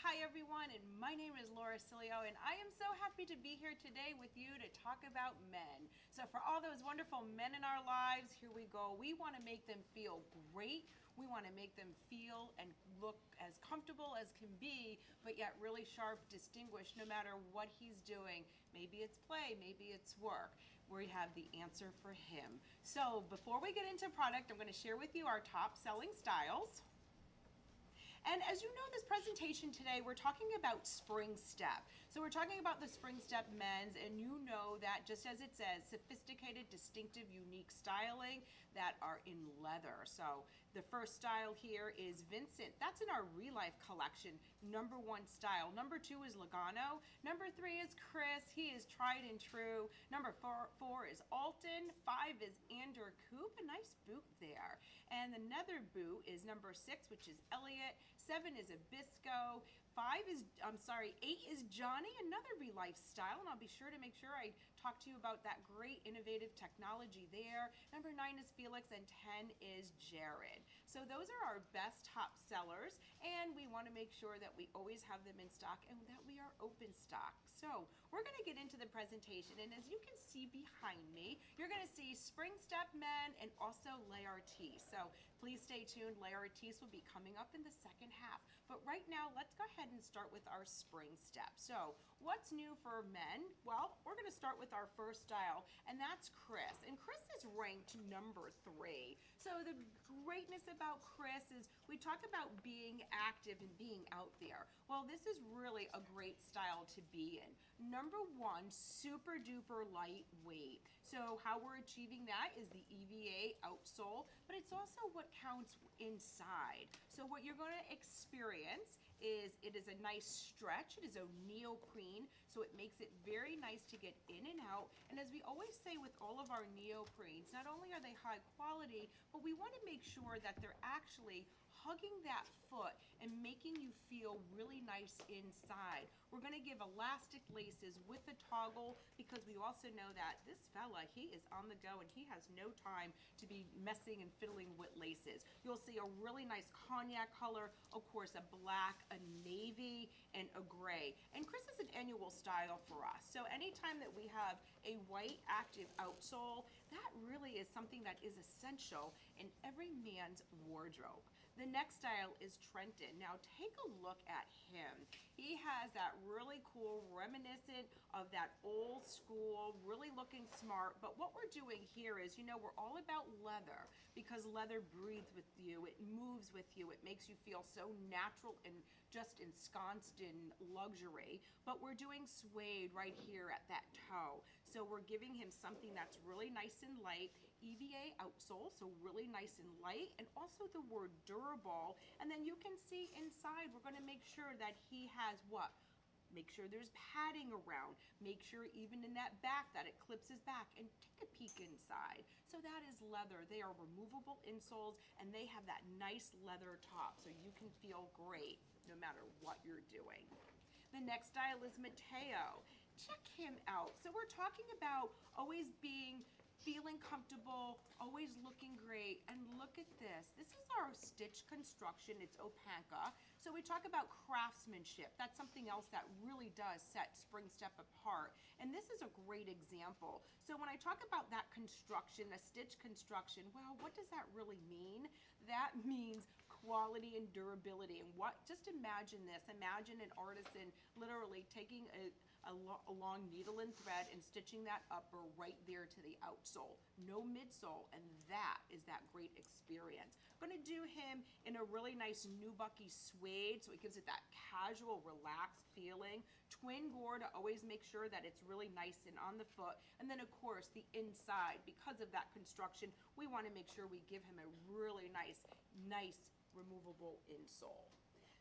Hi everyone, and my name is Laura Cilio, and I am so happy to be here today with you to talk about men. So for all those wonderful men in our lives, here we go. We want to make them feel great. We want to make them feel and look as comfortable as can be, but yet really sharp, distinguished no matter what he's doing. Maybe it's play, maybe it's work. We have the answer for him. So before we get into product, I'm going to share with you our top selling styles. And as you know, this presentation today, we're talking about Spring Step. So we're talking about the Spring Step men's, and you know that just as it says, sophisticated, distinctive, unique styling that are in leather. So the first style here is Vincent. That's in our Relife collection, #1 style. #2 is Logano. #3 is Chris. He is tried and true. #4 is Alton. 5 is Ander Coupe. A nice boot there. And another boot is #6, which is Elliot. 7 is Abisco. 8 is Johnny, another Relife style, and I'll be sure to make sure I talk to you about that great innovative technology there. #9 is Felix, and 10 is Jared. So those are our best top sellers, and we want to make sure that we always have them in stock and that we are open stock. So we're going to get into the presentation, and as you can see behind me, you're going to see Spring Step men and also Les Artistes. So please stay tuned. Les Artistes will be coming up in the second half. But right now, let's go ahead and start with our Spring Step. So what's new for men? Well, we're going to start with our first style, and that's Chris. And Chris is ranked #3. So the greatness about Chris is we talk about being active and being out there. Well, this is really a great style to be in. #1, super duper lightweight. So how we're achieving that is the EVA outsole, but it's also what counts inside. So what you're going to experience is it is a nice stretch. It is a neoprene, so it makes it very nice to get in and out. And as we always say with all of our neoprenes, not only are they high quality, but we want to make sure that they're actually hugging that foot and making you feel really nice inside. We're going to give elastic laces with a toggle because we also know that this fella, he is on the go and he has no time to be messing and fiddling with laces. You'll see a really nice cognac color, of course a black, a navy, and a gray. And Chris is an annual style for us. So anytime that we have a white active outsole, that really is something that is essential in every man's wardrobe. The next style is Trenton. Now take a look at him. He has that really cool, reminiscent of that old school, really looking smart. But what we're doing here is, you know, we're all about leather because leather breathes with you, it moves with you, it makes you feel so natural and just ensconced in luxury. But we're doing suede right here at that toe. So we're giving him something that's really nice and light, EVA outsole, so really nice and light, and also the word durable. And then you can see inside, we're going to make sure that he has what? Make sure there's padding around. Make sure even in that back that it clips his back, and take a peek inside. So that is leather. They are removable insoles and they have that nice leather top so you can feel great no matter what you're doing. The next style is Mateo. Check him out. So we're talking about always feeling comfortable, always looking great. And look at this. This is our stitch construction. It's Opanka. So we talk about craftsmanship. That's something else that really does set Spring Step apart. And this is a great example. So when I talk about that construction, a stitch construction, well, what does that really mean? That means quality and durability. And just imagine this. Imagine an artisan literally taking a long needle and thread and stitching that upper right there to the outsole. No midsole, and that is that great experience. I'm going to do him in a really nice nubucky suede, so it gives it that casual, relaxed feeling. Twin gore to always make sure that it's really nice and on the foot. And then of course the inside, because of that construction, we want to make sure we give him a really nice removable insole.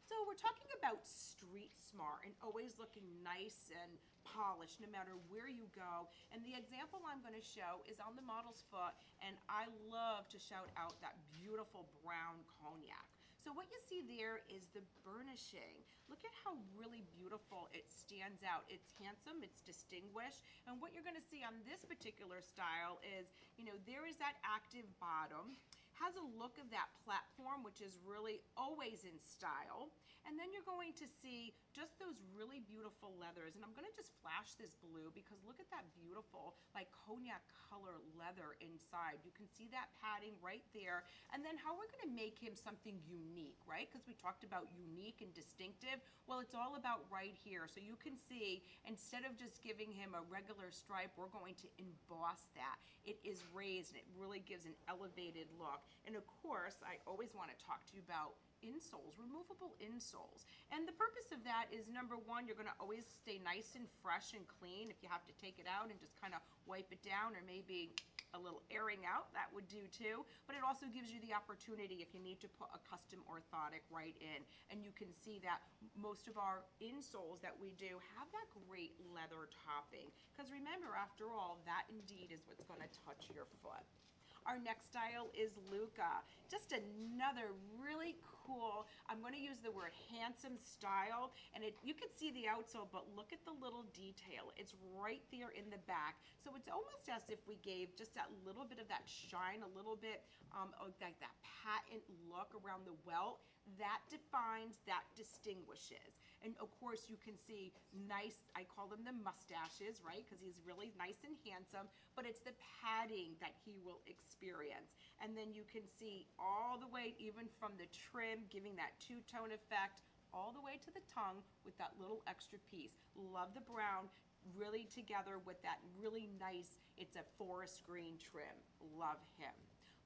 So we're talking about street smart and always looking nice and polished no matter where you go. And the example I'm going to show is on the model's foot, and I love to shout out that beautiful brown cognac. So what you see there is the burnishing. Look at how really beautiful it stands out. It's handsome, it's distinguished, and what you're going to see on this particular style is, you know, there is that active bottom. has a look of that platform, which is really always in style. And then you're going to see just those really beautiful leathers. And I'm gonna just flash this blue because look at that beautiful like cognac color leather inside. You can see that padding right there. And then how we're gonna make him something unique, right? Because we talked about unique and distinctive. Well, it's all about right here. So you can see, instead of just giving him a regular stripe, we're going to emboss that. It is raised and it really gives an elevated look. And of course, I always wanna talk to you about insoles, removable insoles. And the purpose of that is, number one, you're gonna always stay nice and fresh and clean. If you have to take it out and just kind of wipe it down, or maybe a little airing out, that would do too. But it also gives you the opportunity if you need to put a custom orthotic right in. And you can see that most of our insoles that we do have that great leather topping. Because remember, after all, that indeed is what's gonna touch your foot. Our next style is Luca. Just another really cool, I'm going to use the word handsome style. And you can see the outsole, but look at the little detail. It's right there in the back. So it's almost as if we gave just that little bit of that shine, a little bit like that patent look around the welt. That defines, that distinguishes. And of course you can see nice, I call them the mustaches, right? Because he's really nice and handsome, but it's the padding that he will experience. And then you can see all the way, even from the trim, giving that two-tone effect, all the way to the tongue with that little extra piece. Love the brown, really together with that really nice, it's a forest green trim. Love him.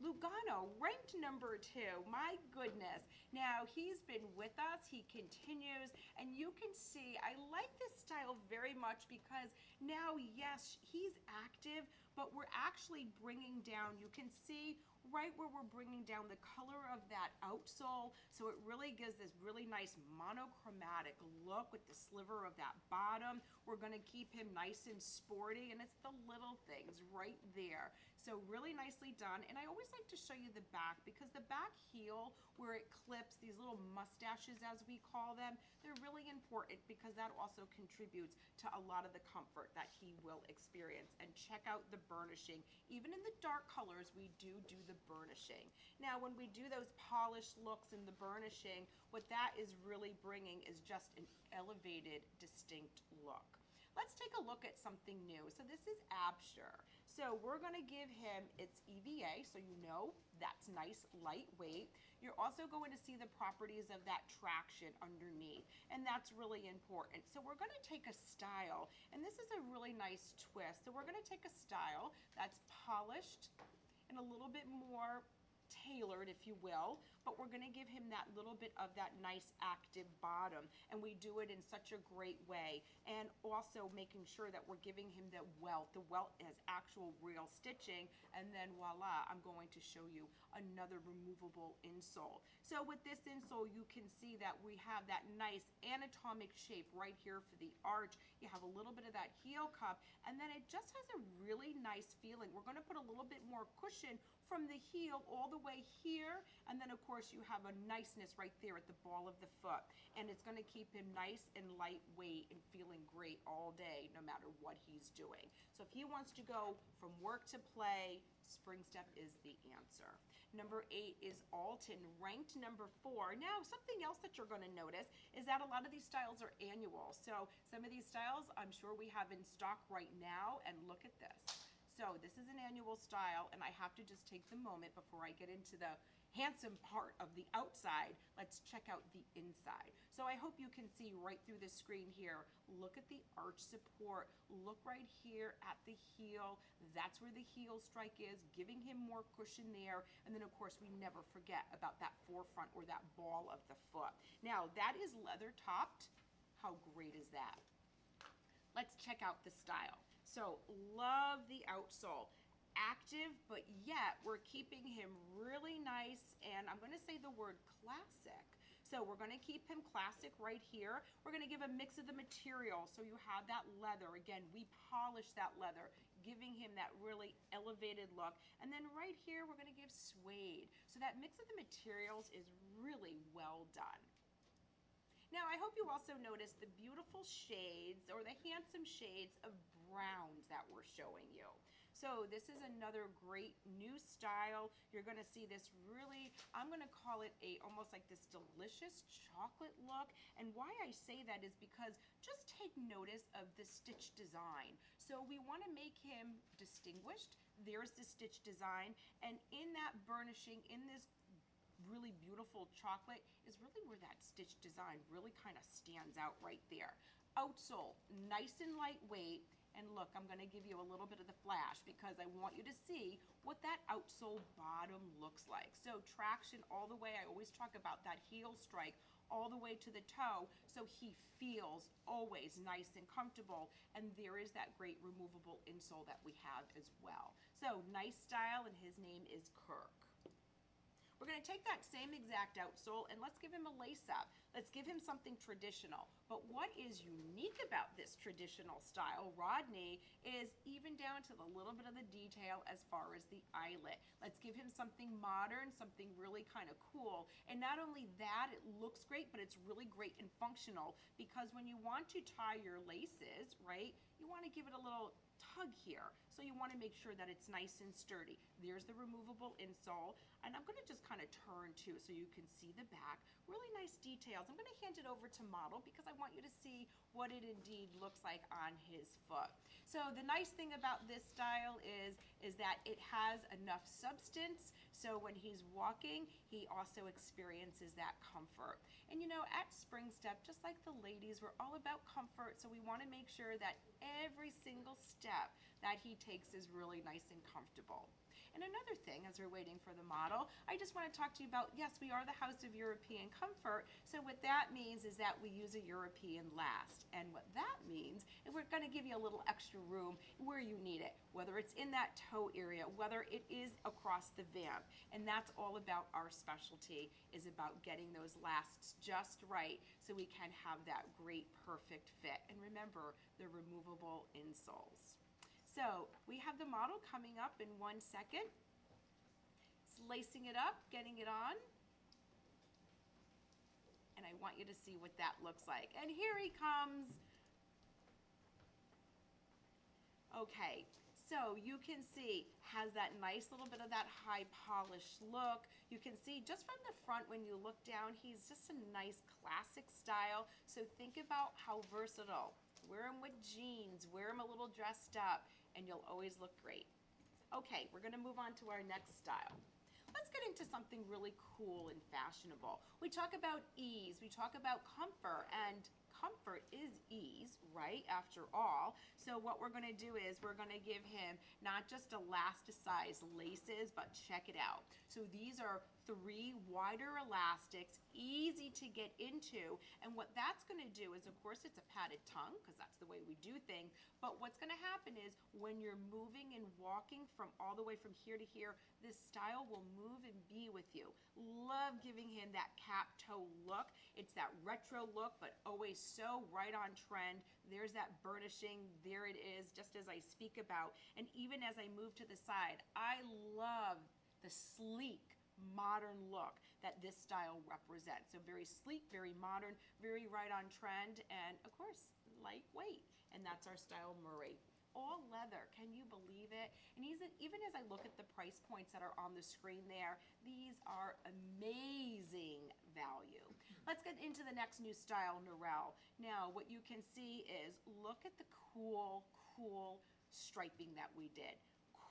Lugano, ranked number 2, my goodness. Now, he's been with us, he continues, and you can see, I like this style very much because now, yes, he's active, but we're actually bringing down, you can see right where we're bringing down the color of that outsole, so it really gives this really nice monochromatic look with the sliver of that bottom. We're gonna keep him nice and sporty, and it's the little things right there. So really nicely done. And I always like to show you the back, because the back heel where it clips, these little mustaches as we call them, they're really important because that also contributes to a lot of the comfort that he will experience. And check out the burnishing. Even in the dark colors, we do the burnishing. Now, when we do those polished looks in the burnishing, what that is really bringing is just an elevated, distinct look. Let's take a look at something new. So this is Absher. So we're gonna give him, it's EVA, so you know that's nice, lightweight. You're also going to see the properties of that traction underneath, and that's really important. So we're gonna take a style, and this is a really nice twist. So we're gonna take a style that's polished and a little bit more tailored, if you will, but we're gonna give him that little bit of that nice active bottom, and we do it in such a great way. And also making sure that we're giving him the welt. The welt has actual real stitching, and then voila, I'm going to show you another removable insole. So with this insole, you can see that we have that nice anatomic shape right here for the arch. You have a little bit of that heel cup, and then it just has a really nice feeling. We're gonna put a little bit more cushion from the heel all the way here, and then of course you have a niceness right there at the ball of the foot, and it's going to keep him nice and lightweight and feeling great all day no matter what he's doing. So if he wants to go from work to play, Spring Step is the answer. Number 8 is Alton, ranked number 4. Now, something else that you're going to notice is that a lot of these styles are annual. So some of these styles I'm sure we have in stock right now, and look at this. So this is an annual style, and I have to just take the moment before I get into the handsome part of the outside. Let's check out the inside. So I hope you can see right through the screen here. Look at the arch support. Look right here at the heel. That's where the heel strike is, giving him more cushion there. And then of course we never forget about that forefront or that ball of the foot. Now that is leather topped. How great is that? Let's check out the style. So love the outsole. Active, but yet we're keeping him really nice, and I'm gonna say the word classic. So we're gonna keep him classic right here. We're gonna give a mix of the material, so you have that leather. Again, we polish that leather, giving him that really elevated look. And then right here, we're gonna give suede. So that mix of the materials is really well done. Now, I hope you also notice the beautiful shades, or the handsome shades of browns that we're showing you. So this is another great new style. You're gonna see this really, I'm gonna call it almost like this delicious chocolate look. And why I say that is because just take notice of the stitch design. So we wanna make him distinguished. There's the stitch design. And in that burnishing, in this really beautiful chocolate is really where that stitch design really kind of stands out right there. Outsole, nice and lightweight. And look, I'm gonna give you a little bit of the flash because I want you to see what that outsole bottom looks like. So traction all the way, I always talk about that heel strike all the way to the toe, so he feels always nice and comfortable. And there is that great removable insole that we have as well. So nice style, and his name is Kirk. We're gonna take that same exact outsole and let's give him a lace up. Let's give him something traditional. But what is unique about this traditional style, Rodney, is even down to the little bit of the detail as far as the eyelet. Let's give him something modern, something really kind of cool. And not only that, it looks great, but it's really great and functional, because when you want to tie your laces, right, you wanna give it a little tug here. So you want to make sure that it's nice and sturdy. There's the removable insole, and I'm going to just kind of turn too so you can see the back. Really nice details. I'm going to hand it over to model because I want you to see what it indeed looks like on his foot. So the nice thing about this style is that it has enough substance, so when he's walking, he also experiences that comfort. And you know, at Spring Step, just like the ladies, we're all about comfort, so we want to make sure that every single step that he takes is really nice and comfortable. And another thing, as we're waiting for the model, I just want to talk to you about, yes, we are the house of European comfort. So what that means is that we use a European last. And what that means is we're going to give you a little extra room where you need it, whether it's in that toe area, whether it is across the vamp. And that's all about our specialty, is about getting those lasts just right so we can have that great, perfect fit. And remember, the removable insoles. So we have the model coming up in 1 second. It's lacing it up, getting it on. And I want you to see what that looks like. And here he comes. Okay, so you can see, has that nice little bit of that high polished look. You can see just from the front when you look down, he's just a nice classic style. So think about how versatile. Wear him with jeans, wear him a little dressed up, and you'll always look great. Okay, we're gonna move on to our next style. Let's get into something really cool and fashionable. We talk about ease, we talk about comfort, and comfort is ease, right, after all. So what we're gonna do is we're gonna give him not just elasticized laces, but check it out. So these are 3 wider elastics, easy to get into. And what that's gonna do is, of course, it's a padded tongue, because that's the way we do things. But what's gonna happen is when you're moving and walking from all the way from here to here, this style will move and be with you. Love giving him that cap toe look. It's that retro look, but always so right on trend. There's that burnishing, there it is, just as I speak about. And even as I move to the side, I love the sleek, modern look that this style represents. So very sleek, very modern, very right on trend, and of course, lightweight. And that's our style, Murray. All leather, can you believe it? And even as I look at the price points that are on the screen there, these are amazing value. Let's get into the next new style, Narelle. Now, what you can see is, look at the cool striping that we did.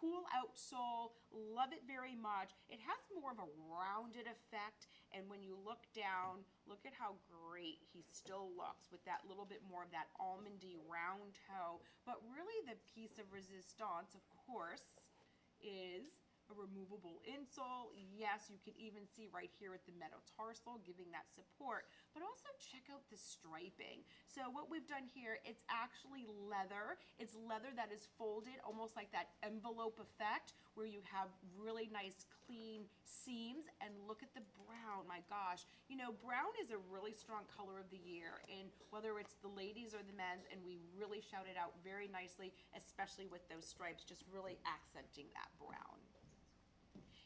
Cool outsole, love it very much. It has more of a rounded effect, and when you look down, look at how great he still looks with that little bit more of that almondy round toe. But really the piece of resistance, of course, is a removable insole. Yes, you can even see right here at the metatarsal giving that support, but also check out the striping. So what we've done here, it's actually leather. It's leather that is folded almost like that envelope effect, where you have really nice clean seams. And look at the brown, my gosh. You know, brown is a really strong color of the year, and whether it's the ladies or the men's, and we really shout it out very nicely, especially with those stripes, just really accenting that brown.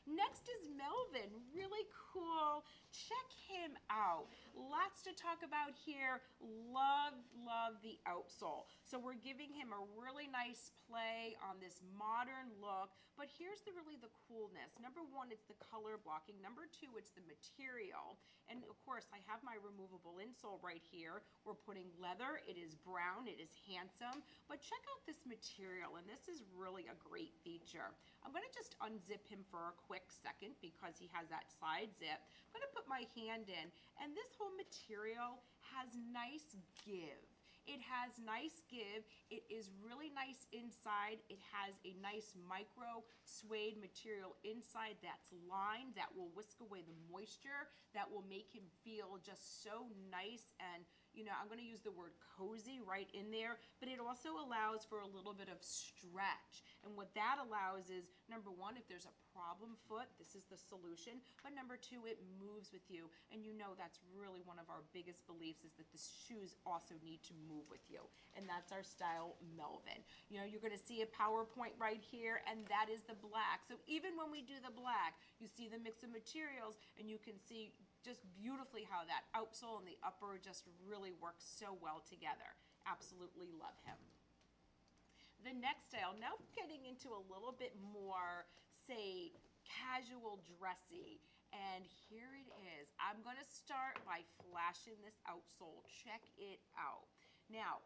Next is Melvin, really cool check him out. Lots to talk about here. Love, love the outsole. So we're giving him a really nice play on this modern look, but here's really the coolness. Number one, it's the color blocking. Number two, it's the material. And of course, I have my removable insole right here. We're putting leather. It is brown. It is handsome. But check out this material, and this is really a great feature. I'm going to just unzip him for a quick second because he has that side zip. I'm going to put my hand in, and this whole material has nice give. It has nice give. It is really nice inside. It has a nice micro suede material inside that's lined, that will whisk away the moisture, that will make him feel just so nice and, you know, I'm going to use the word cozy right in there, but it also allows for a little bit of stretch. And what that allows is, number one, if there's a problem foot, this is the solution. But number two, it moves with you. And you know that's really one of our biggest beliefs is that the shoes also need to move with you. And that's our style Melvin. You know, you're going to see a PowerPoint right here, and that is the black. So even when we do the black, you see the mix of materials, and you can see just beautifully how that outsole and the upper just really works so well together. Absolutely love him. The next style, now getting into a little bit more, say, casual dressy. And here it is. I'm going to start by flashing this outsole. Check it out. Now,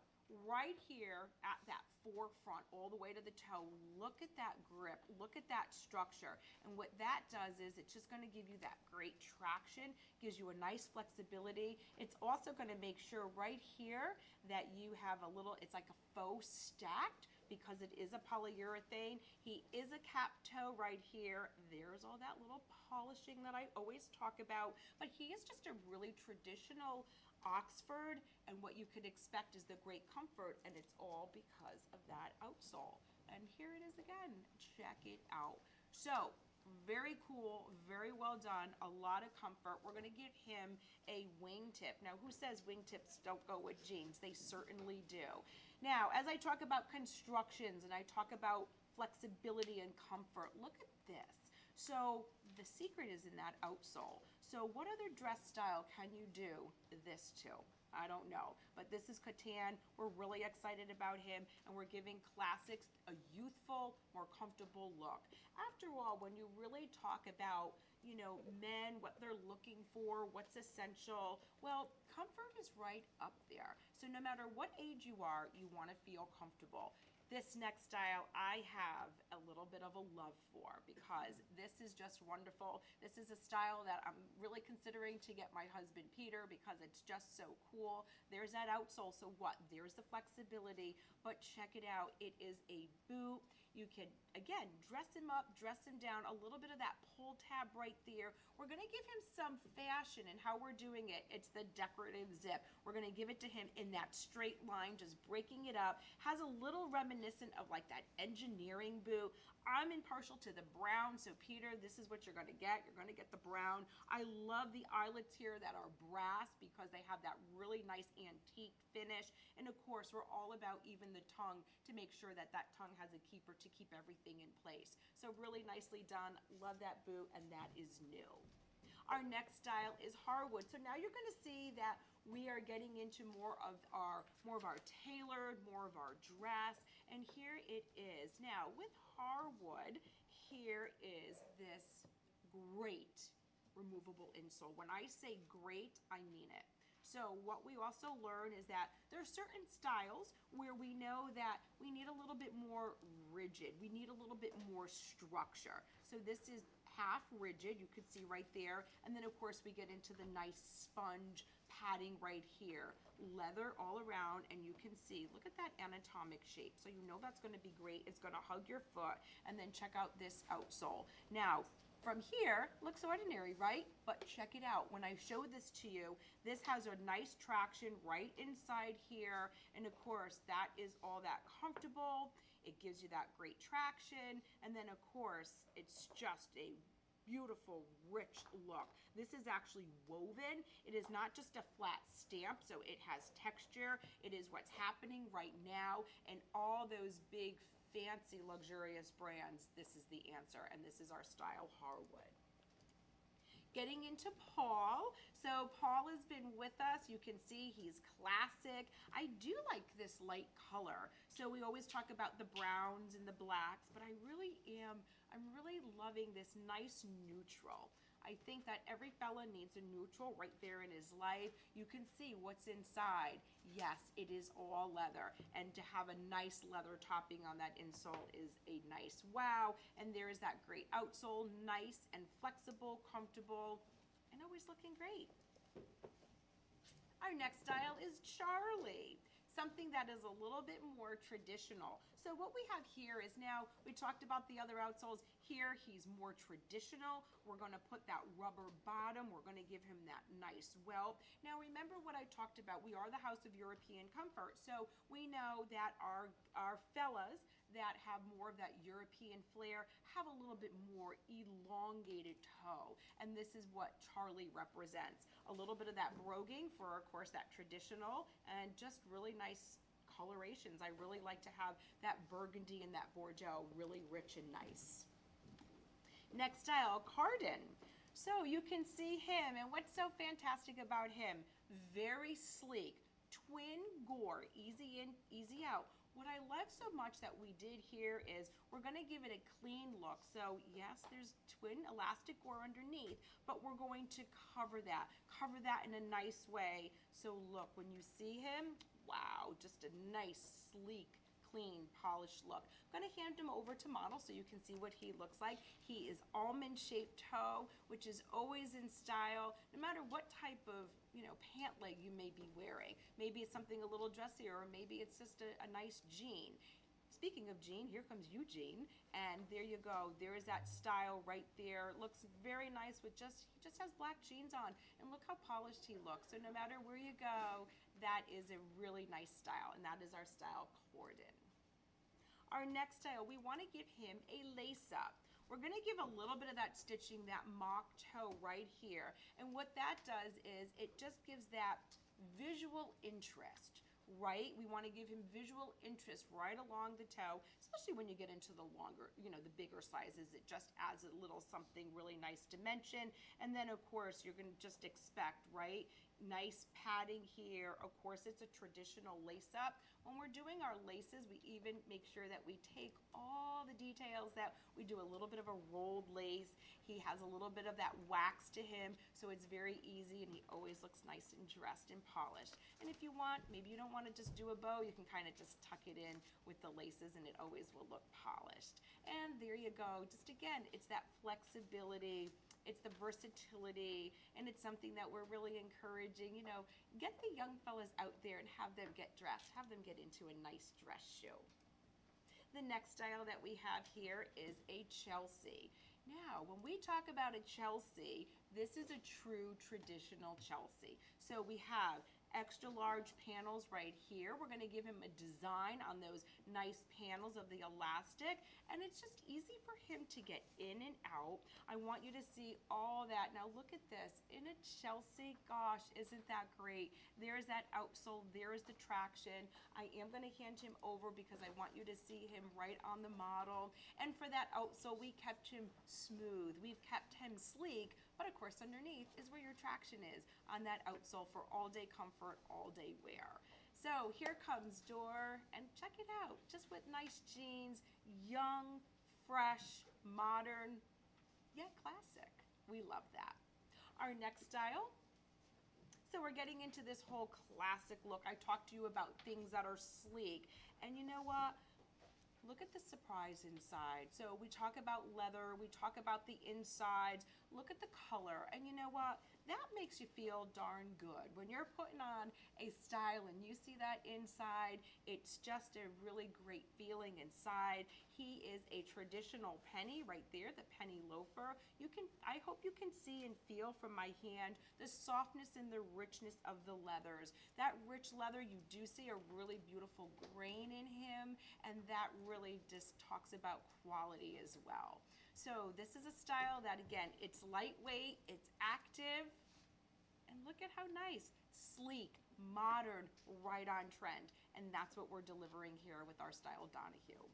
right here at that forefront, all the way to the toe, look at that grip, look at that structure. And what that does is it's just going to give you that great traction, gives you a nice flexibility. It's also going to make sure right here that you have a little, it's like a faux stacked, because it is a polyurethane. He is a cap toe right here. There's all that little polishing that I always talk about, but he is just a really traditional Oxford, and what you could expect is the great comfort, and it's all because of that outsole. And here it is again. Check it out. So very cool, very well done, a lot of comfort. We're going to give him a wingtip. Now, who says wingtips don't go with jeans? They certainly do. Now, as I talk about constructions and I talk about flexibility and comfort, look at this. So the secret is in that outsole. So what other dress style can you do this to? I don't know, but this is Catan. We're really excited about him, and we're giving classics a youthful, more comfortable look. After all, when you really talk about, you know, men, what they're looking for, what's essential, well, comfort is right up there. So no matter what age you are, you want to feel comfortable. This next style I have a little bit of a love for because this is just wonderful. This is a style that I'm really considering to get my husband Peter because it's just so cool. There's that outsole, so what? There's the flexibility, but check it out. It is a boot. You can, again, dress him up, dress him down, a little bit of that pull tab right there. We're going to give him some fashion in how we're doing it. It's the decorative zip. We're going to give it to him in that straight line, just breaking it up. Has a little reminiscent of like that engineering boot. I'm impartial to the brown, so Peter, this is what you're going to get. You're going to get the brown. I love the eyelets here that are brass because they have that really nice antique finish. And of course, we're all about even the tongue to make sure that that tongue has a keeper to keep everything in place. So really nicely done. Love that boot, and that is new. Our next style is Harwood. So now you're going to see that we are getting into more of our tailored, more of our dress, and here it is. Now with Harwood, here is this great removable insole. When I say great, I mean it. So what we also learn is that there are certain styles where we know that we need a little bit more rigid. We need a little bit more structure. So this is half rigid, you could see right there. And then of course we get into the nice sponge padding right here. Leather all around, and you can see, look at that anatomic shape. So you know that's going to be great. It's going to hug your foot. And then check out this outsole. Now, from here, looks ordinary, right? But check it out. When I show this to you, this has a nice traction right inside here. And of course, that is all that comfortable. It gives you that great traction. And then of course, it's just a beautiful, rich look. This is actually woven. It is not just a flat stamp, so it has texture. It is what's happening right now. And all those big fancy luxurious brands, this is the answer, and this is our style Harwood. Getting into Paul. So Paul has been with us. You can see he's classic. I do like this light color. So we always talk about the browns and the blacks, but I'm really loving this nice neutral. I think that every fella needs a neutral right there in his life. You can see what's inside. Yes, it is all leather. And to have a nice leather topping on that insole is a nice wow. And there is that great outsole, nice and flexible, comfortable, and always looking great. Our next style is Charlie, something that is a little bit more traditional. So what we have here is, now we talked about the other outsoles. Here he's more traditional. We're going to put that rubber bottom. We're going to give him that nice welt. Now remember what I talked about. We are the house of European comfort. So we know that our fellas that have more of that European flair have a little bit more elongated toe. And this is what Charlie represents. A little bit of that broguing for, of course, that traditional, and just really nice colorations. I really like to have that burgundy and that Bordeaux really rich and nice. Next style, Cardin. So you can see him, and what's so fantastic about him? Very sleek, twin gore, easy in, easy out. What I love so much that we did here is we're going to give it a clean look. So yes, there's twin elastic gore underneath, but we're going to cover that in a nice way. So look, when you see him, wow, just a nice, sleek, clean, polished look. I'm going to hand him over to model so you can see what he looks like. He is almond-shaped toe, which is always in style, no matter what type of, pant leg you may be wearing. Maybe it's something a little dressier, or maybe it's just a nice jean. Speaking of jean, here comes Eugene, and there you go. There is that style right there. Looks very nice with he just has black jeans on, and look how polished he looks. So no matter where you go, that is a really nice style, and that is our style, Cordon. Our next style, we want to give him a lace up. We're going to give a little bit of that stitching, that mock toe right here. And what that does is it just gives that visual interest, right? We want to give him visual interest right along the toe, especially when you get into the longer, the bigger sizes. It just adds a little something really nice dimension. And then, of course, you're going to just expect, right? Nice padding here. Of course, it's a traditional lace up. When we're doing our laces, we even make sure that we take all the details, that we do a little bit of a rolled lace. He has a little bit of that wax to him, so it's very easy, and he always looks nice and dressed and polished. And if you want, maybe you don't want to just do a bow, you can kind of just tuck it in with the laces, and it always will look polished. And there you go. Just again, it's that flexibility. It's the versatility, and it's something that we're really encouraging. Get the young fellas out there and have them get dressed, have them get into a nice dress shoe. The next style that we have here is a Chelsea. Now, when we talk about a Chelsea, this is a true traditional Chelsea. So we have extra large panels right here. We're going to give him a design on those nice panels of the elastic, and it's just easy for him to get in and out. I want you to see all that. Now look at this. In a Chelsea, gosh, isn't that great? There's that outsole, there's the traction. I am going to hand him over because I want you to see him right on the model. And for that outsole, we kept him smooth. We've kept him sleek, but of course underneath is where your traction is on that outsole for all-day comfort, all-day wear. So here comes Dor, and check it out, just with nice jeans, young, fresh, modern, yet classic. We love that. Our next style, so we're getting into this whole classic look. I talked to you about things that are sleek, and you know what? Look at the surprise inside. So we talk about leather, we talk about the insides, look at the color, and you know what? That makes you feel darn good. When you're putting on a style and you see that inside, it's just a really great feeling inside. He is a traditional penny right there, the penny loafer. I hope you can see and feel from my hand the softness and the richness of the leathers. That rich leather, you do see a really beautiful grain in him, and that really just talks about quality as well. So this is a style that, again, it's lightweight, it's active, and look at how nice, sleek, modern, right on trend. And that's what we're delivering here with our style Donahue.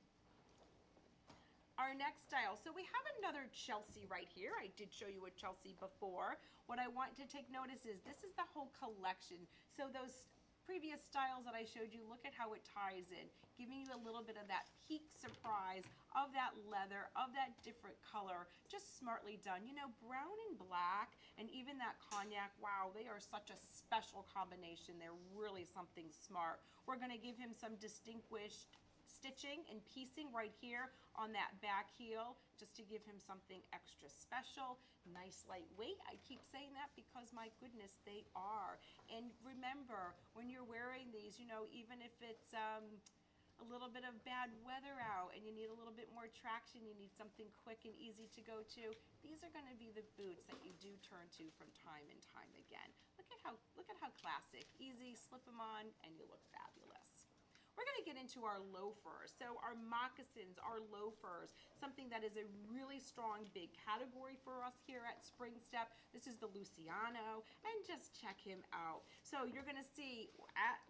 Our next style, so we have another Chelsea right here. I did show you a Chelsea before. What I want to take notice is this is the whole collection. So those previous styles that I showed you, look at how it ties in, giving you a little bit of that peak surprise of that leather, of that different color, just smartly done. You know, brown and black, and even that cognac, wow, they are such a special combination. They're really something smart. We're gonna give him some distinguished stitching and piecing right here on that back heel, just to give him something extra special. Nice lightweight. I keep saying that because my goodness, they are. And remember, when you're wearing these, you know, even if it's a little bit of bad weather out and you need a little bit more traction, you need something quick and easy to go to, these are going to be the boots that you do turn to from time and time again. Look at how classic. Easy, slip them on and you look fabulous. We're going to get into our loafers. So our moccasins, our loafers, something that is a really strong big category for us here at Spring Step. This is the Luciano, and just check him out. So you're going to see,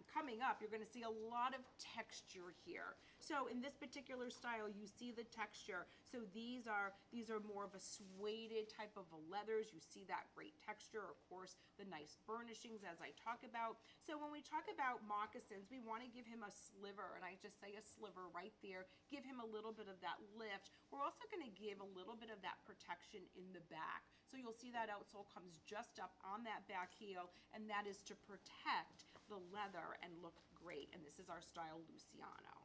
coming up, you're going to see a lot of texture here. So in this particular style, you see the texture. So these are more of a suede type of leathers. You see that great texture, of course, the nice burnishings as I talk about. So when we talk about moccasins, we want to give him a sliver, and I just say a sliver right there, give him a little bit of that lift. We're also going to give a little bit of that protection in the back. So you'll see that outsole comes just up on that back heel, and that is to protect the leather and look great. And this is our style Luciano.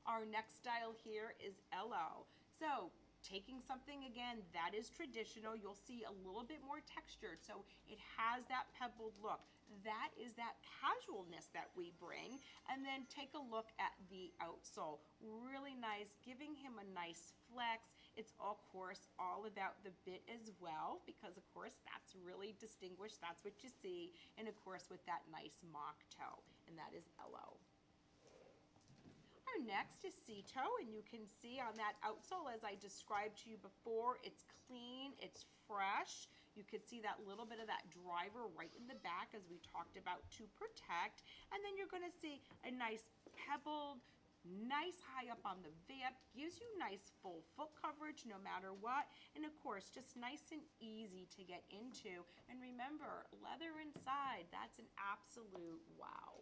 Our next style here is LO. So taking something, again, that is traditional. You'll see a little bit more textured. So it has that pebbled look. That is that casualness that we bring. And then take a look at the outsole. Really nice, giving him a nice flex. It's, of course, all about the bit as well, because, of course, that's really distinguished. That's what you see. And, of course, with that nice mock toe. And that is LO. Our next is Cito, and you can see on that outsole, as I described to you before, it's clean, it's fresh. You can see that little bit of that driver right in the back, as we talked about, to protect. And then you're going to see a nice pebbled, nice high up on the vamp, gives you nice full foot coverage no matter what. And of course, just nice and easy to get into. And remember, leather inside, that's an absolute wow.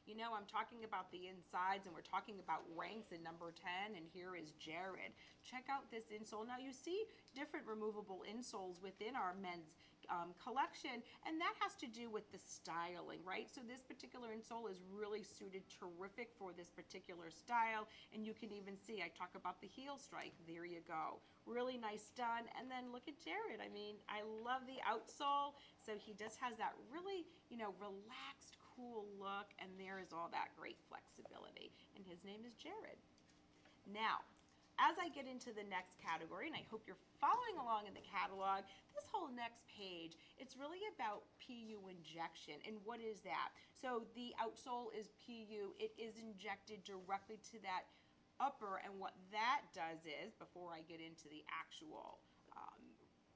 You know, I'm talking about the insides, and we're talking about ranks in number 10, and here is Jared. Check out this insole. Now, you see different removable insoles within our men's collection, and that has to do with the styling, right? So this particular insole is really suited terrific for this particular style, and you can even see, I talk about the heel strike. There you go. Really nice done. And then look at Jared. I mean, I love the outsole. So he just has that really, you know, relaxed, cool look, and there is all that great flexibility. And his name is Jared. Now, as I get into the next category, and I hope you're following along in the catalog, this whole next page, it's really about PU injection. And what is that? So the outsole is PU. It is injected directly to that upper, and what that does is, before I get into the actual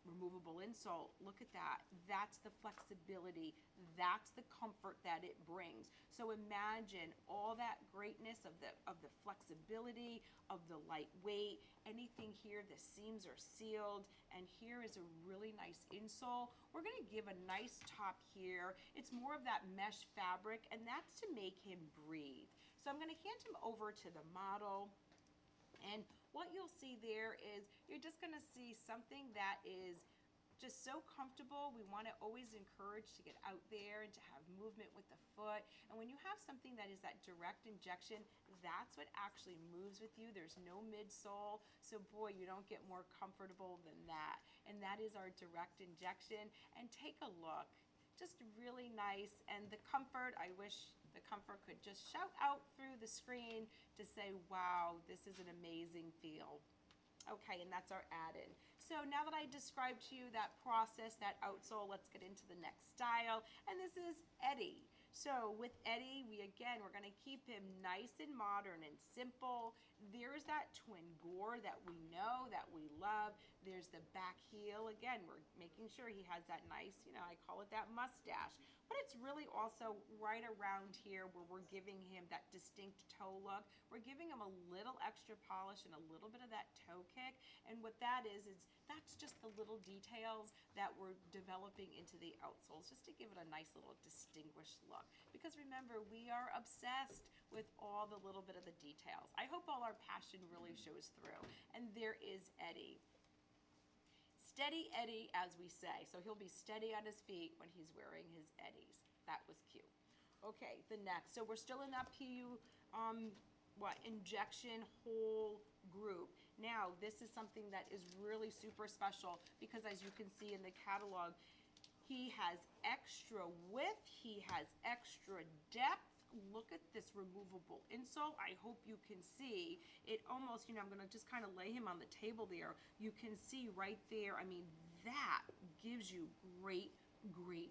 removable insole, look at that. That's the flexibility. That's the comfort that it brings. So imagine all that greatness of the flexibility, of the lightweight. Anything here, the seams are sealed, and here is a really nice insole. We're going to give a nice top here. It's more of that mesh fabric, and that's to make him breathe. So I'm going to hand him over to the model. And what you'll see there is you're just going to see something that is just so comfortable. We want to always encourage to get out there and to have movement with the foot. And when you have something that is that direct injection, that's what actually moves with you. There's no midsole. So boy, you don't get more comfortable than that. And that is our direct injection. And take a look. Just really nice. And the comfort, I wish the comfort could just shout out through the screen to say, wow, this is an amazing feel. Okay, and that's our add-in. So now that I described to you that process, that outsole, let's get into the next style. And this is Eddie. So with Eddie, we're going to keep him nice and modern and simple. There's that twin gore that we know, that we love. There's the back heel. Again, we're making sure he has that nice, I call it that mustache. But it's really also right around here where we're giving him that distinct toe look. We're giving him a little extra polish and a little bit of that toe kick. And what that is that's just the little details that we're developing into the outsoles, just to give it a nice little distinguished look. Because remember, we are obsessed with all the little bit of the details. I hope all our passion really shows through. And there is Eddie. Steady Eddie, as we say. So he'll be steady on his feet when he's wearing his Eddies. That was cute. Okay, the next. So we're still in that PU injection hole group. Now, this is something that is really super special because, as you can see in the catalog, he has extra width, he has extra depth. Look at this removable insole. I hope you can see it almost, I'm going to just kind of lay him on the table there. You can see right there, I mean, that gives you great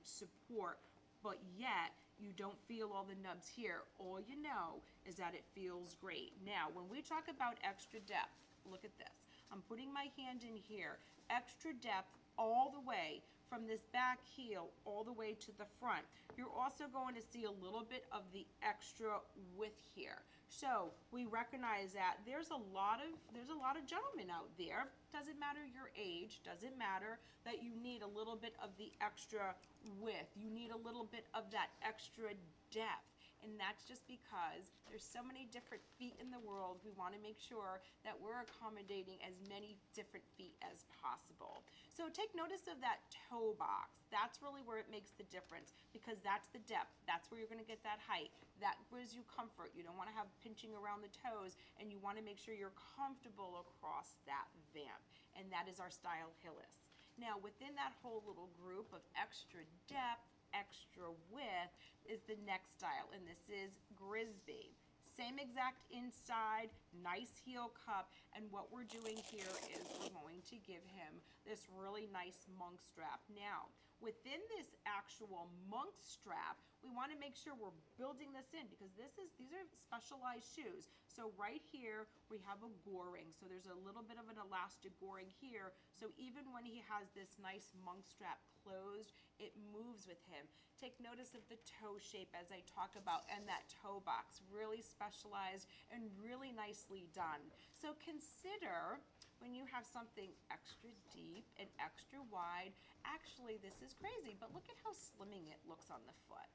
support, but yet you don't feel all the nubs here. All you know is that it feels great. Now, when we talk about extra depth, look at this. I'm putting my hand in here. Extra depth all the way from this back heel all the way to the front. You're also going to see a little bit of the extra width here. So we recognize that there's a lot of gentlemen out there. Doesn't matter your age, doesn't matter that you need a little bit of the extra width. You need a little bit of that extra depth. And that's just because there's so many different feet in the world. We want to make sure that we're accommodating as many different feet as possible. So take notice of that toe box. That's really where it makes the difference, because that's the depth. That's where you're going to get that height. That gives you comfort. You don't want to have pinching around the toes, and you want to make sure you're comfortable across that vamp. And that is our style Hillis. Now, within that whole little group of extra depth, extra width, is the next style, and this is Grisby. Same exact inside, nice heel cup, and what we're doing here is we're going to give him this really nice monk strap. Now, within this actual monk strap, we want to make sure we're building this in, because these are specialized shoes. So right here, we have a goring. So there's a little bit of an elastic goring here. So even when he has this nice monk strap closed, it moves with him. Take notice of the toe shape as I talk about, and that toe box, really specialized and really nicely done. So consider when you have something extra deep and extra wide, actually this is crazy, but look at how slimming it looks on the foot.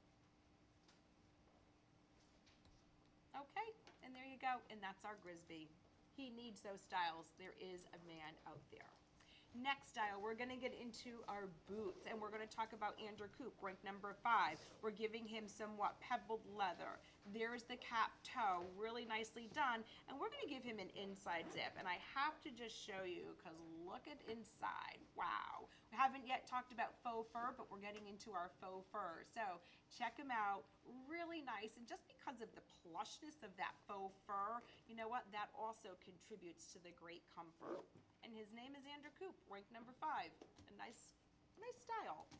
Okay, and there you go, and that's our Grisby. He needs those styles. There is a man out there. Next style, we're going to get into our boots, and we're going to talk about Andrew Coop, ranked number 5. We're giving him somewhat pebbled leather. There's the cap toe, really nicely done, and we're going to give him an inside zip. And I have to just show you, because look at inside. Wow. We haven't yet talked about faux fur, but we're getting into our faux fur. So check him out. Really nice, and just because of the plushness of that faux fur, you know what? That also contributes to the great comfort. And his name is Andrew Coop, ranked number 5. A nice style.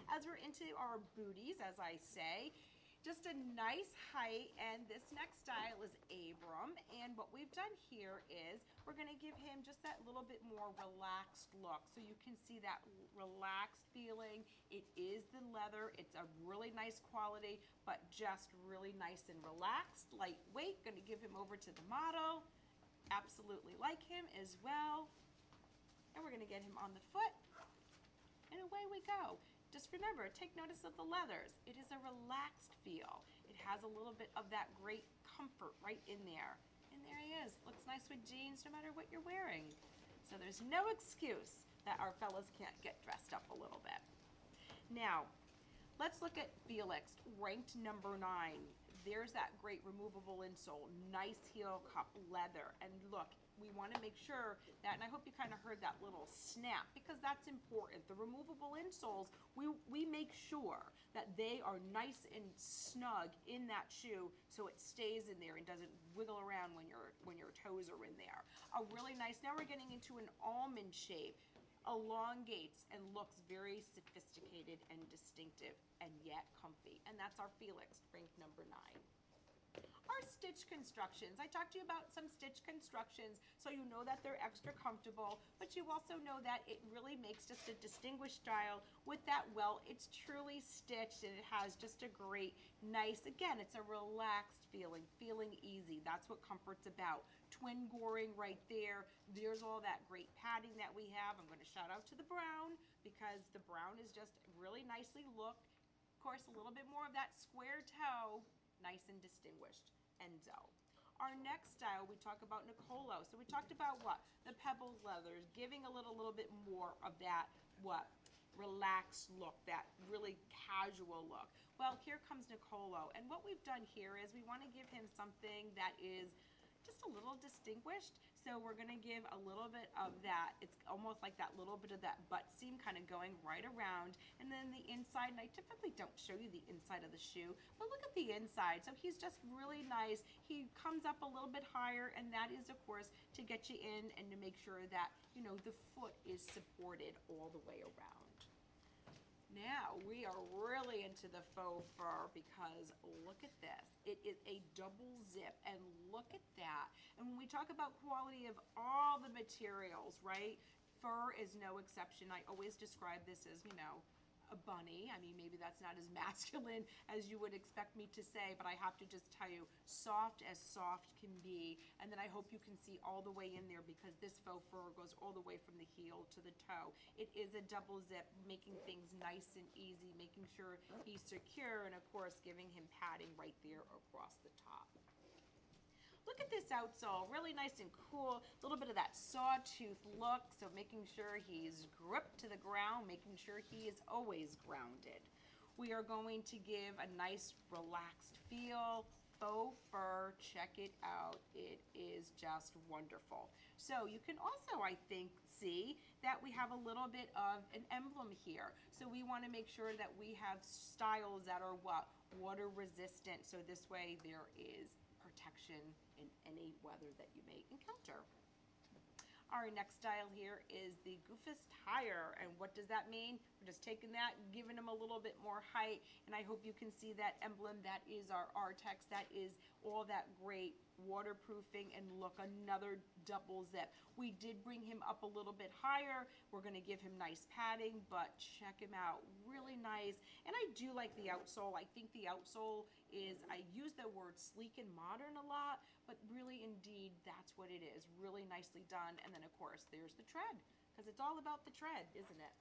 As we're into our booties, as I say, just a nice height, and this next style is Abram. And what we've done here is we're going to give him just that little bit more relaxed look. So you can see that relaxed feeling. It is the leather. It's a really nice quality, but just really nice and relaxed, lightweight. Going to give him over to the model. Absolutely like him as well. And we're going to get him on the foot, and away we go. Just remember, take notice of the leathers. It is a relaxed feel. It has a little bit of that great comfort right in there. And there he is. Looks nice with jeans no matter what you're wearing. So there's no excuse that our fellas can't get dressed up a little bit. Now, let's look at Felix, ranked number 9. There's that great removable insole, nice heel cup leather. And look, we want to make sure that, and I hope you kind of heard that little snap, because that's important. The removable insoles, we make sure that they are nice and snug in that shoe so it stays in there and doesn't wiggle around when your toes are in there. A really nice, now we're getting into an almond shape, elongates and looks very sophisticated and distinctive, and yet comfy. And that's our Felix, ranked number 9. Our stitch constructions. I talked to you about some stitch constructions so you know that they're extra comfortable, but you also know that it really makes just a distinguished style with that welt. It's truly stitched and it has just a great, nice, again, it's a relaxed feeling, feeling easy. That's what comfort's about. Twin goring right there. There's all that great padding that we have. I'm going to shout out to the brown because the brown is just really nicely looked. Of course, a little bit more of that square toe, nice and distinguished. Enzo. Our next style, we talk about Nicolo. So we talked about what? The pebbles leathers, giving a little bit more of that, what? Relaxed look, that really casual look. Well, here comes Nicolo. And what we've done here is we want to give him something that is just a little distinguished. So we're going to give a little bit of that. It's almost like that little bit of that butt seam kind of going right around. And then the inside, and I typically don't show you the inside of the shoe, but look at the inside. So he's just really nice. He comes up a little bit higher, and that is, of course, to get you in and to make sure that, you know, the foot is supported all the way around. Now we are really into the faux fur because look at this. It is a double zip and look at that. And when we talk about quality of all the materials, right? Fur is no exception. I always describe this as, you know, a bunny. I mean, maybe that's not as masculine as you would expect me to say, but I have to just tell you, soft as soft can be. And then I hope you can see all the way in there because this faux fur goes all the way from the heel to the toe. It is a double zip, making things nice and easy, making sure he's secure, and of course, giving him padding right there across the top. Look at this outsole, really nice and cool, a little bit of that sawtooth look, so making sure he's gripped to the ground, making sure he is always grounded. We are going to give a nice relaxed feel, faux fur, check it out, it is just wonderful. So you can also, I think, see that we have a little bit of an emblem here. So we want to make sure that we have styles that are what? Water resistant, so this way there is protection in any weather that you may encounter. Our next style here is the Goofus Tire, and what does that mean? We're just taking that, giving them a little bit more height, and I hope you can see that emblem. That is our Artex. That is all that great waterproofing, and look, another double zip. We did bring him up a little bit higher. We're going to give him nice padding, but check him out, really nice. And I do like the outsole. I think the outsole is, I use the word sleek and modern a lot, but really indeed that's what it is, really nicely done. And then of course there's the tread, because it's all about the tread, isn't it?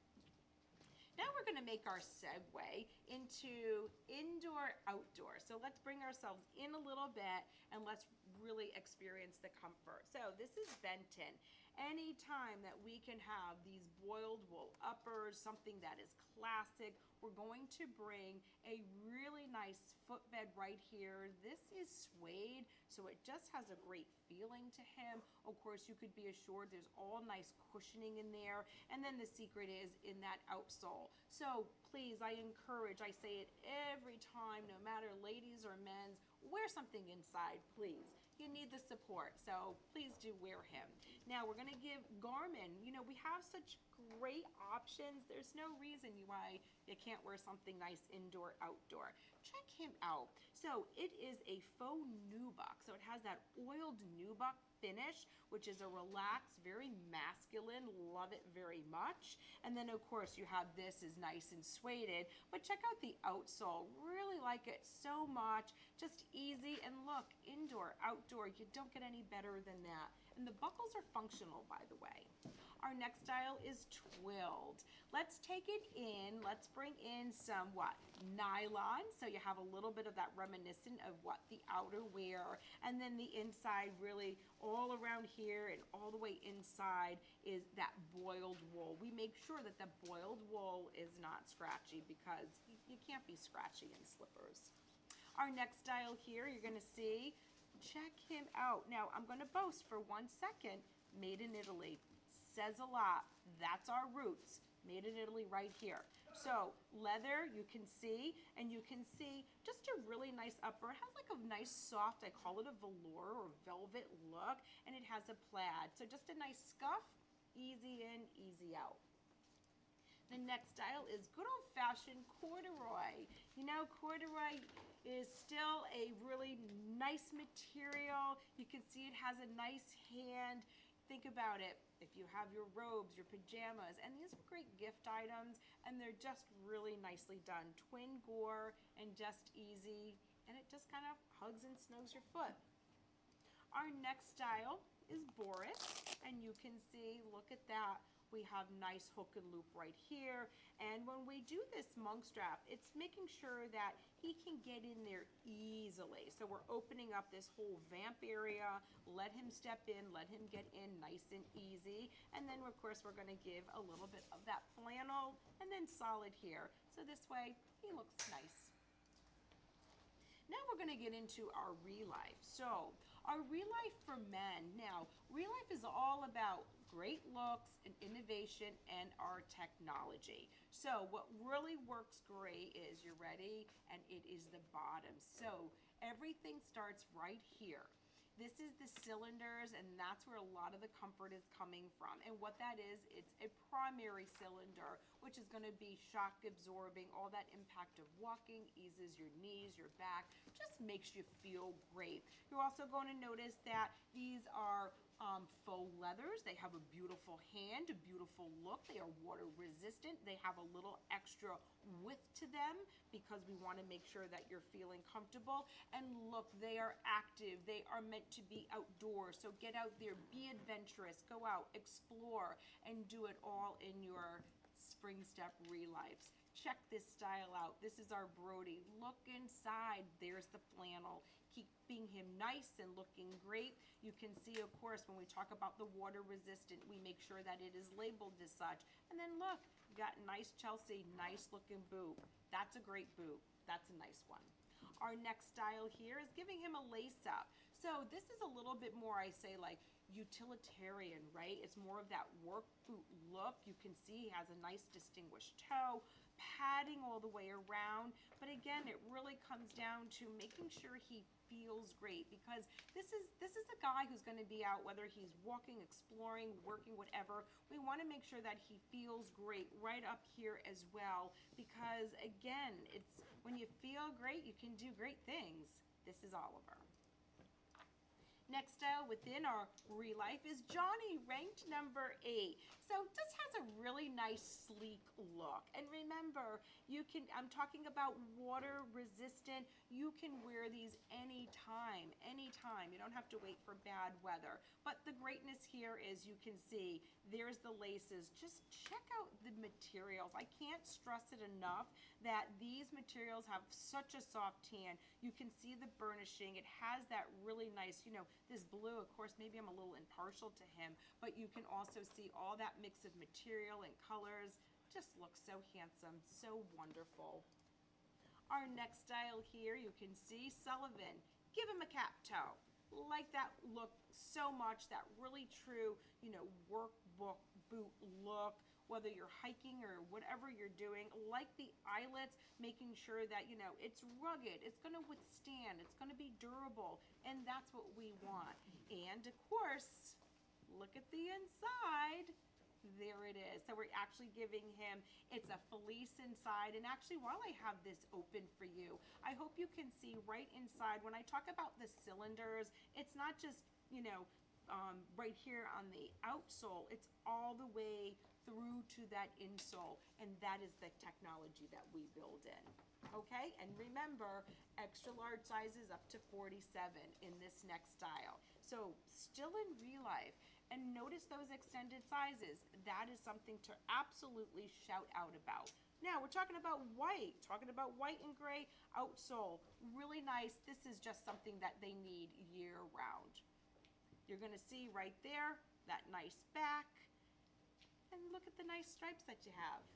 Now we're going to make our segue into indoor outdoor. So let's bring ourselves in a little bit and let's really experience the comfort. So this is Benton. Anytime that we can have these boiled wool uppers, something that is classic, we're going to bring a really nice footbed right here. This is suede, so it just has a great feeling to him. Of course, you could be assured there's all nice cushioning in there. And then the secret is in that outsole. So please, I encourage, I say it every time, no matter ladies or men's, wear something inside, please. You need the support, so please do wear him. Now we're going to give Garmin, you know, we have such great options. There's no reason why you can't wear something nice indoor, outdoor. Check him out. So it is a faux nubuck. So it has that oiled nubuck finish, which is a relaxed, very masculine, love it very much. And then of course you have this is nice and suede, but check out the outsole, really like it so much, just easy. And look, indoor, outdoor, you don't get any better than that. And the buckles are functional, by the way. Our next style is twilled. Let's take it in. Let's bring in some what? Nylon. So you have a little bit of that reminiscent of what the outerwear. And then the inside really all around here and all the way inside is that boiled wool. We make sure that the boiled wool is not scratchy because you can't be scratchy in slippers. Our next style here, you're going to see, check him out. Now, I'm going to boast for 1 second, made in Italy. Says a lot. That's our roots. Made in Italy right here. So leather, you can see, and you can see just a really nice upper. It has like a nice soft, I call it a velour or velvet look, and it has a plaid. So just a nice scuff, easy in, easy out. The next style is good old-fashioned corduroy. You know, corduroy is still a really nice material. You can see it has a nice hand. Think about it. If you have your robes, your pajamas, and these are great gift items, and they're just really nicely done. Twin gore and just easy, and it just kind of hugs and snugs your foot. Our next style is Boris, and you can see, look at that. We have nice hook and loop right here. And when we do this monk strap, it's making sure that he can get in there easily. So we're opening up this whole vamp area, let him step in, let him get in nice and easy. And then of course we're gonna give a little bit of that flannel and then solid here. So this way he looks nice. Now we're going to get into our Relife. So our Relife for men. Now, Relife is all about great looks and innovation and our technology. So what really works great is, you're ready, and it is the bottom. So everything starts right here. This is the cylinders, and that's where a lot of the comfort is coming from. And what that is, it's a primary cylinder, which is going to be shock absorbing. All that impact of walking eases your knees, your back, just makes you feel great. You're also going to notice that these are faux leathers. They have a beautiful hand, a beautiful look. They are water resistant. They have a little extra width to them because we want to make sure that you're feeling comfortable. And look, they are active. They are meant to be outdoors. So get out there, be adventurous, go out, explore, and do it all in your Spring Step Relifes. Check this style out. This is our Brody. Look inside. There's the flannel. Keeping him nice and looking great. You can see, of course, when we talk about the water resistant, we make sure that it is labeled as such. And then look, you got nice Chelsea, nice looking boot. That's a great boot. That's a nice one. Our next style here is giving him a lace up. So this is a little bit more, I say, like utilitarian, right? It's more of that work boot look. You can see he has a nice distinguished toe, padding all the way around. But again, it really comes down to making sure he feels great, because this is a guy who's going to be out, whether he's walking, exploring, working, whatever. We want to make sure that he feels great right up here as well, because again, it's when you feel great, you can do great things. This is Oliver. Next style within our Relife is Johnny, ranked number 8. So this has a really nice sleek look. And remember, I'm talking about water resistant. You can wear these anytime. You don't have to wait for bad weather. But the greatness here is, you can see, there's the laces. Just check out the materials. I can't stress it enough that these materials have such a soft tan. You can see the burnishing. It has that really nice, this blue, of course, maybe I'm a little impartial to him, but you can also see all that mix of material and colors. Just looks so handsome, so wonderful. Our next style here, you can see Sullivan. Give him a cap toe. Like that look so much, that really true, workbook boot look, whether you're hiking or whatever you're doing. Like the eyelets, making sure that, it's rugged, it's going to withstand, it's going to be durable, and that's what we want. And of course, look at the inside. There it is. So we're actually giving him, it's a fleece inside. And actually, while I have this open for you, I hope you can see right inside. When I talk about the cylinders, it's not just, right here on the outsole, it's all the way through to that insole, and that is the technology that we build in. Okay, and remember, extra large sizes up to 47 in this next style. So still in Relife, and notice those extended sizes. That is something to absolutely shout out about. Now we're talking about white and gray outsole. Really nice. This is just something that they need year round. You're going to see right there that nice back. And look at the nice stripes that you have.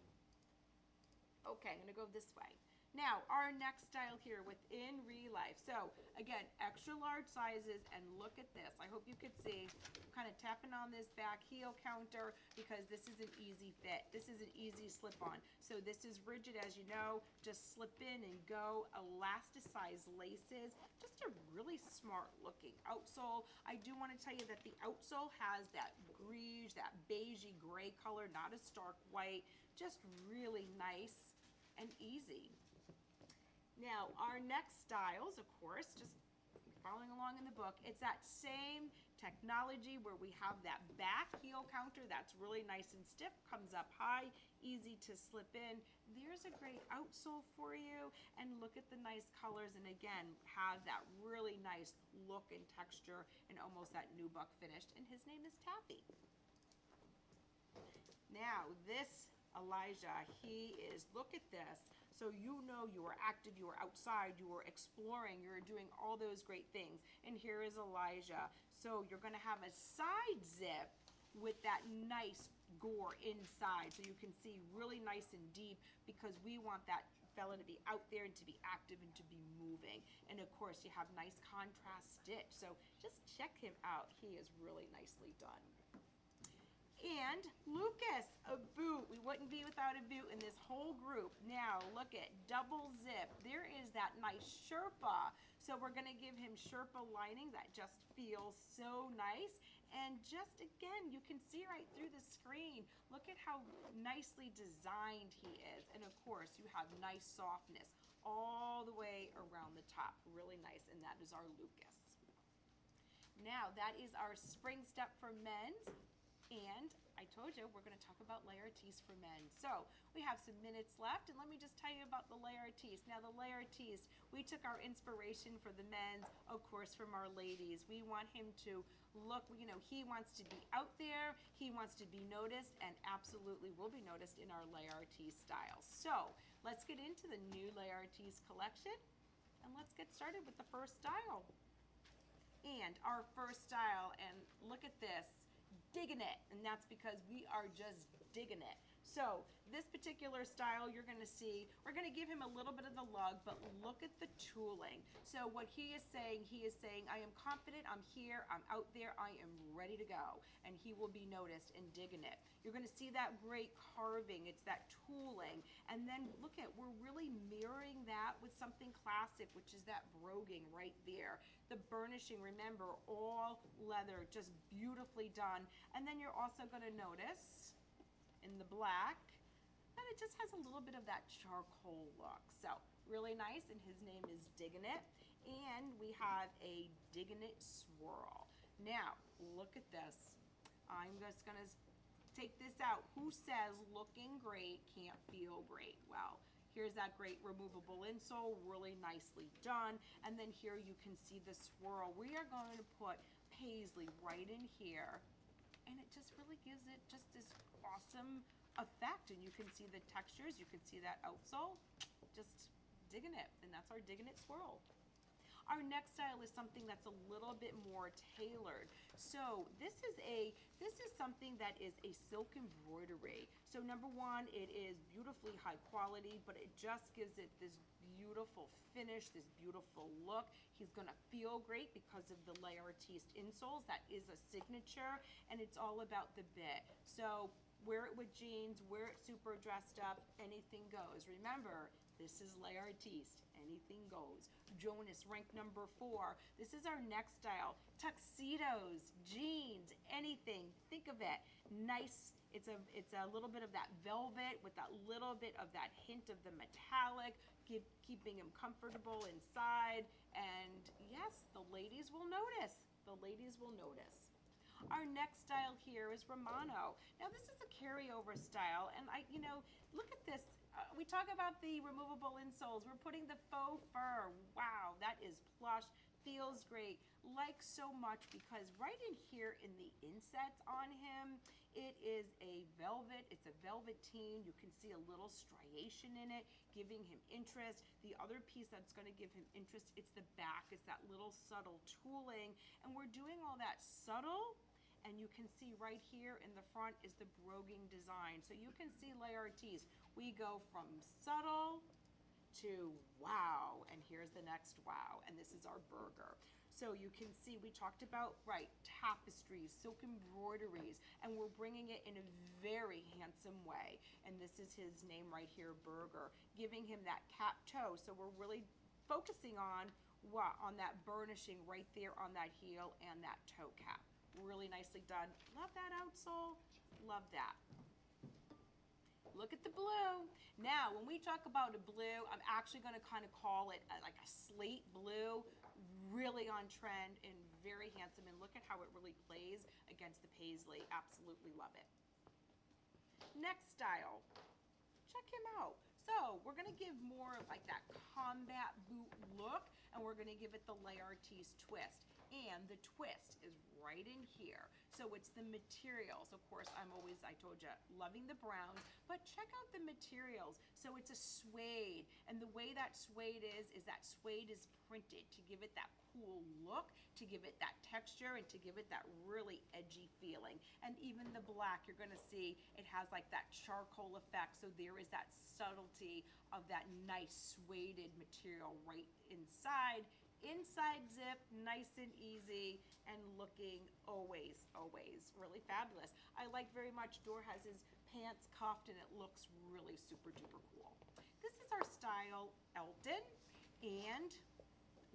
Okay, I'm going to go this way. Now, our next style here within Relife. So, again, extra large sizes, and look at this. I hope you could see, I'm kind of tapping on this back heel counter because this is an easy fit. This is an easy slip on. So this is rigid, as you know, just slip in and go. Elasticized laces, just a really smart looking outsole. I do want to tell you that the outsole has that greige, that beigey gray color, not a stark white, just really nice and easy. Now, our next styles, of course, just following along in the book, it's that same technology where we have that back heel counter that's really nice and stiff, comes up high, easy to slip in. There's a great outsole for you, and look at the nice colors, and again, have that really nice look and texture and almost that nubuck finish, and his name is Taffy. Now, this Elijah, he is, look at this. So you know you were active, you were outside, you were exploring, you were doing all those great things. And here is Elijah. So you're gonna have a side zip with that nice gore inside. So you can see really nice and deep because we want that fella to be out there and to be active and to be moving. And of course you have nice contrast stitch. So just check him out. He is really nicely done. And Lucas, a boot. We wouldn't be without a boot in this whole group. Now, look at double zip. There is that nice Sherpa. So we're gonna give him Sherpa lining that just feels so nice. And just again, you can see right through the screen. Look at how nicely designed he is. And of course, you have nice softness all the way around the top. Really nice, and that is our Lucas. Now, that is our spring step for men's. And I told you we're going to talk about layer tees for men. So we have some minutes left, and let me just tell you about the layer tees. Now the layer tees, we took our inspiration for the men's, of course, from our ladies. We want him to look, you know, he wants to be out there, he wants to be noticed, and absolutely will be noticed in our layer tee styles. So let's get into the new layer tees collection, and let's get started with the first style. And our first style, and look at this, digging it, and that's because we are just digging it. So this particular style you're going to see, we're going to give him a little bit of the lug, but look at the tooling. So what he is saying, I am confident, I'm here, I'm out there, I am ready to go, and he will be noticed and digging it. You're going to see that great carving, it's that tooling, and then look at, we're really mirroring that with something classic, which is that broguing right there. The burnishing, remember, all leather, just beautifully done. And then you're also going to notice in the black that it just has a little bit of that charcoal look. So really nice, and his name is Diggin' It. And we have a Diggin' It swirl. Now, look at this. I'm just going to take this out. Who says looking great can't feel great? Well, here's that great removable insole, really nicely done. And then here you can see the swirl. We are going to put paisley right in here, and it just really gives it just this awesome effect. And you can see the textures, you can see that outsole, just digging it. And that's our Diggin' It swirl. Our next style is something that's a little bit more tailored. So this is something that is a silk embroidery. So number one, it is beautifully high quality, but it just gives it this beautiful finish, this beautiful look. He's gonna feel great because of the layer teased insoles. That is a signature, and it's all about the bit. So wear it with jeans, wear it super dressed up, anything goes. Remember, this is layer teased, anything goes. Jonas, rank number 4. This is our next style. Tuxedos, jeans, anything, think of it. Nice, it's a little bit of that velvet with that little bit of that hint of the metallic, keeping him comfortable inside. And yes, the ladies will notice. The ladies will notice. Our next style here is Romano. Now this is a carryover style, and look at this. We talk about the removable insoles. We're putting the faux fur. Wow, that is plush, feels great. Like so much, because right in here in the insets on him, it is a velvet. It's a velveteen. You can see a little striation in it, giving him interest. The other piece that's going to give him interest, it's the back. It's that little subtle tooling, and we're doing all that subtle. And you can see right here in the front is the broguing design. So you can see layer tees. We go from subtle to wow, and here's the next wow, and this is our burger. So you can see we talked about, right, tapestries, silk embroideries, and we're bringing it in a very handsome way. And this is his name right here, Burger, giving him that cap toe. So we're really focusing on what? On that burnishing right there on that heel and that toe cap. Really nicely done. Love that outsole. Love that. Look at the blue. Now, when we talk about a blue, I'm actually going to kind of call it like a slate blue, really on trend and very handsome. And look at how it really plays against the paisley. Absolutely love it. Next style, check him out. So we're going to give more of like that combat boot look, and we're going to give it the Laertes twist. And the twist is right in here. So it's the materials. Of course, I told you, loving the browns, but check out the materials. So it's a suede, and the way that suede is that suede is printed to give it that cool look, to give it that texture, and to give it that really edgy feeling. And even the black, you're gonna see it has like that charcoal effect, so there is that subtlety of that nice sueded material right inside. Inside zip, nice and easy, and looking always, always really fabulous. I like very much Dor has his pants cuffed, and it looks really super duper cool. This is our style Elton, and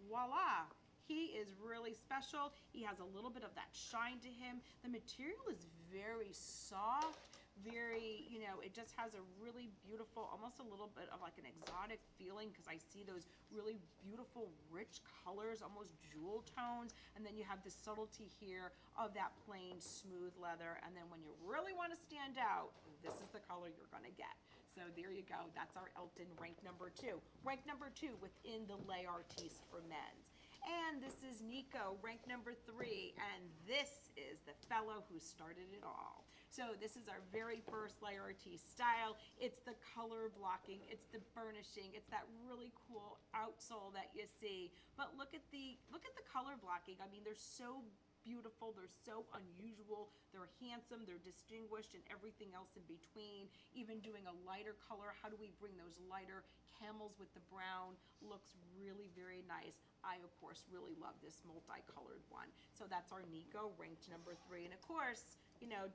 voila, he is really special. He has a little bit of that shine to him. The material is very soft, very, it just has a really beautiful, almost a little bit of like an exotic feeling, because I see those really beautiful rich colors, almost jewel tones, and then you have the subtlety here of that plain smooth leather, and then when you really want to stand out, this is the color you're going to get. So there you go. That's our Elton, rank number 2. Rank number 2 within the Laertes for men's. And this is Nico, rank number 3, and this is the fellow who started it all. So this is our very first Laertes style. It's the color blocking, it's the burnishing, it's that really cool outsole that you see. But look at the color blocking. I mean, they're so beautiful, they're so unusual, they're handsome, they're distinguished, and everything else in between. Even doing a lighter color, how do we bring those lighter camels with the brown? Looks really very nice. I, of course, really love this multicolored one. So that's our Nico, ranked number 3. And of course,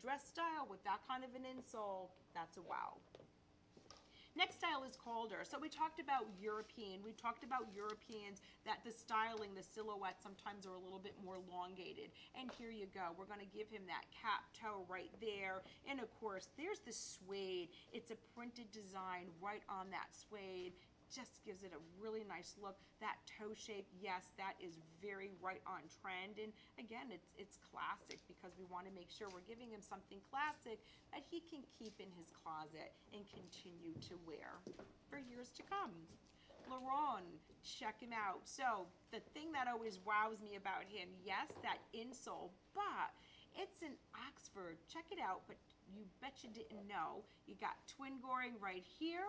dress style with that kind of an insole, that's a wow. Next style is Calder. So we talked about European. We talked about Europeans, that the styling, the silhouettes sometimes are a little bit more elongated. And here you go. We're going to give him that cap toe right there. And of course, there's the suede. It's a printed design right on that suede. Just gives it a really nice look. That toe shape, yes, that is very right on trend. And again, it's classic, because we want to make sure we're giving him something classic that he can keep in his closet and continue to wear for years to come. Laurent, check him out. So the thing that always wows me about him, yes, that insole, but it's an Oxford. Check it out, but you bet you didn't know. You got twin goring right here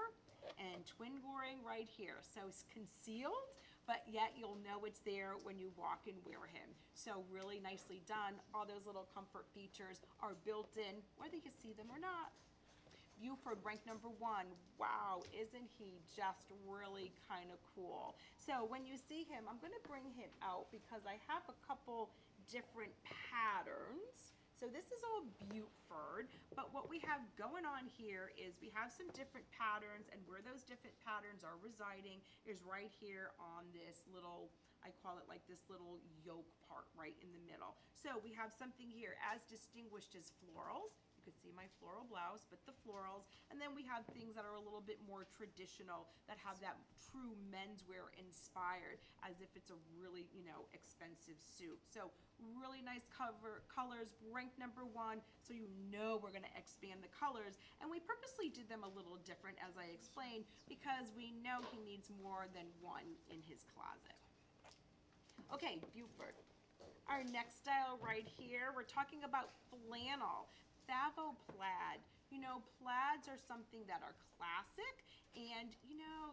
and twin goring right here. So it's concealed, but yet you'll know it's there when you walk and wear him. So really nicely done. All those little comfort features are built in, whether you see them or not. Buford, rank number 1. Wow, isn't he just really kind of cool? So when you see him, I'm going to bring him out because I have a couple different patterns. So this is all Buford, but what we have going on here is we have some different patterns, and where those different patterns are residing is right here on this little, I call it like this little yoke part right in the middle. So we have something here as distinguished as florals. You can see my floral blouse, but the florals. And then we have things that are a little bit more traditional, that have that true menswear inspired, as if it's a really, expensive suit. So really nice colors, ranked number 1. So we're going to expand the colors. And we purposely did them a little different, as I explained, because we know he needs more than one in his closet. Okay, Buford. Our next style right here, we're talking about flannel. Thavo plaid. Plaids are something that are classic, and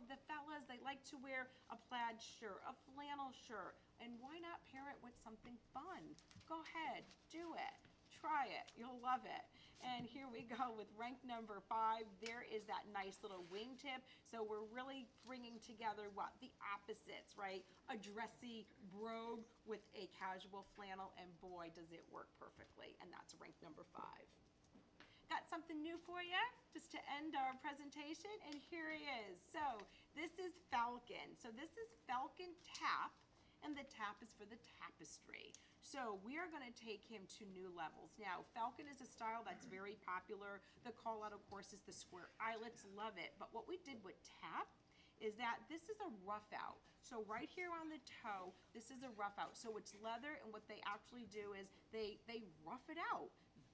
the fellas, they like to wear a plaid shirt, a flannel shirt, and why not pair it with something fun? Go ahead, do it. try it. You'll love it. And here we go with rank number 5. There is that nice little wingtip. So we're really bringing together what? The opposites, right? A dressy brogue with a casual flannel, and boy, does it work perfectly. And that's rank number 5. Got something new for you just to end our presentation, and here he is. So this is Falcon. So this is Falcon Tap, and the tap is for the tapestry. So we are going to take him to new levels. Now, Falcon is a style that's very popular. The call out, of course, is the square eyelets. Love it. But what we did with tap is that this is a rough out. So right here on the toe, this is a rough out. So it's leather, and what they actually do is they rough it out.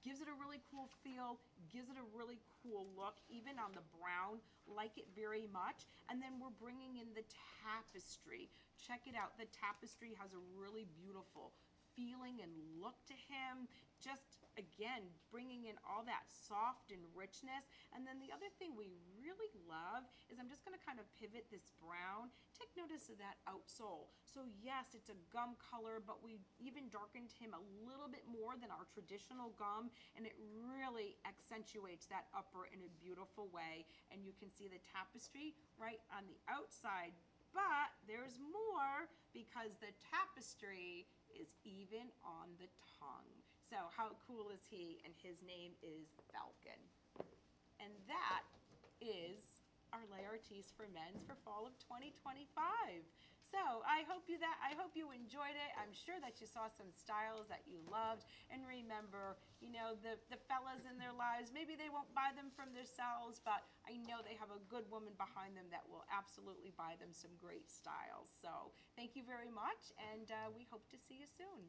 Gives it a really cool feel, gives it a really cool look, even on the brown, like it very much. And then we're bringing in the tapestry. Check it out, the tapestry has a really beautiful feeling and look to him. Just, again, bringing in all that soft and richness. And then the other thing we really love is, I'm just gonna kind of pivot this brown. Take notice of that outsole. So yes, it's a gum color, but we even darkened him a little bit more than our traditional gum, and it really accentuates that upper in a beautiful way. And you can see the tapestry right on the outside, but there's more, because the tapestry is even on the tongue. So how cool is he? And his name is Falcon. And that is our layer tees for men's for fall of 2025. So I hope you enjoyed it. I'm sure that you saw some styles that you loved. And remember, you know, the fellas in their lives, maybe they won't buy them from themselves, but I know they have a good woman behind them that will absolutely buy them some great styles. So thank you very much, and we hope to see you soon.